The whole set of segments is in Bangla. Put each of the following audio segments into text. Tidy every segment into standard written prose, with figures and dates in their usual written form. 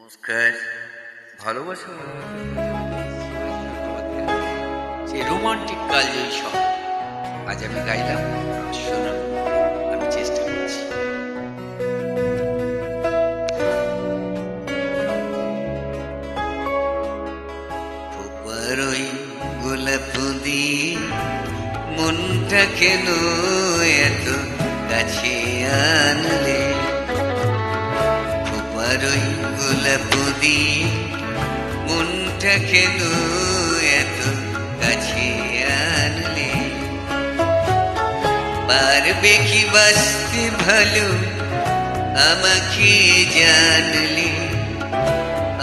নমস্কার। ভালোবাসা সেই রোমান্টিক কালজয়ী সব আজ আমি গাইলাম, শোনার আমি চেষ্টা করছি। খোপার ওই গোলাপ দিয়ে মনটা কেন এত কাছে আনলে? খোপার ওই গোলাপ দিয়ে মনটা কেন এত কাছে আনলে? পারবে কি বাঁচতে ভালো আমাকে জানলে?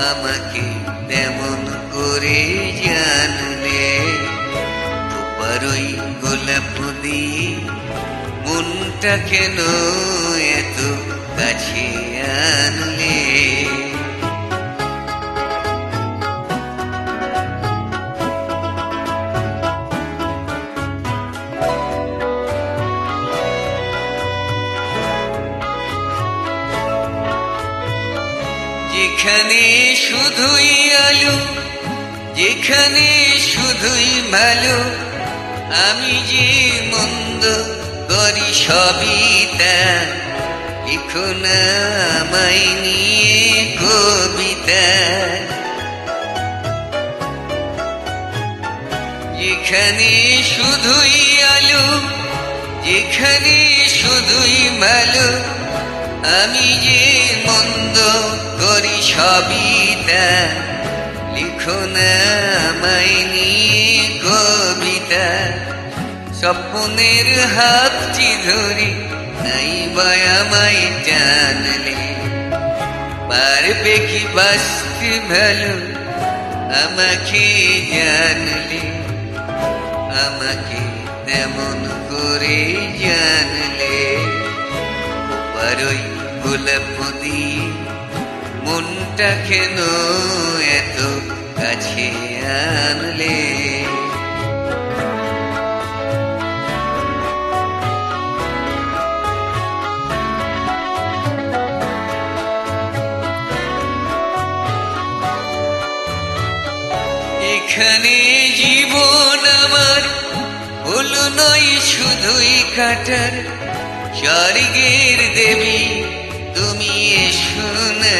আমাকে তেমন করে জানলে? খোপার ওই গোলাপ দিয়ে মনটা কেন এত কাছে আনলে? যেখানে শুধুই আলো, যেখানে শুধুই ভালো, আমি যে মন্দ করি সবই তা। লিখো না আমায় নিয়ে কবিতা। যেখানে শুধুই আলো, যেখানে শুধুই ভালো, আমি যে মন্দ করি সবই তা। লিখো না আমায় নিয়ে কবিতা। স্বপ্নের হাতটি ধরে নাই বা আমায় জানলে? পারবে কি বাঁচতে ভালো আমাকে জানলে? আমাকে তেমন করে জানলে? খোপার ওই গোলাপ দিয়ে মনটা কেন এত কাছে আনলে? এখানে জীবন আমার হলো নয় শুধুই কাটার। স্বর্গের দেবী তুমি এসো না,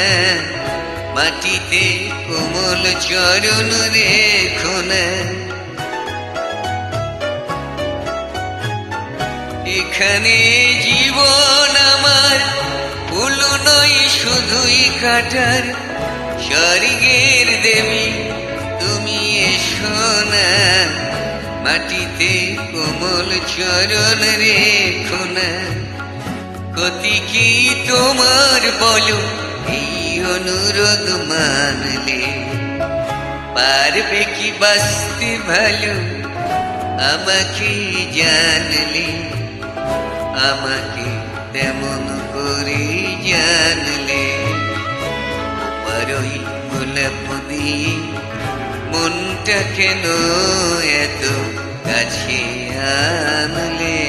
মাটিতে কোমল চরণ রেখো না। এখানে জীবন আমার হলো নয় শুধুই কাটার। স্বর্গের দেবী তুমি এসো না, মাটিতে কোমল চরণ রেখো না। ক্ষতি কি তোমার বলো এই অনুরোধ মানলে? পারবে কি বাঁচতে ভালো আমাকে জানলে? আমাকে তেমন করে জানলে? খোপার ওই গোলাপ দিয়ে মনটা কেন এত কাছে আনলে?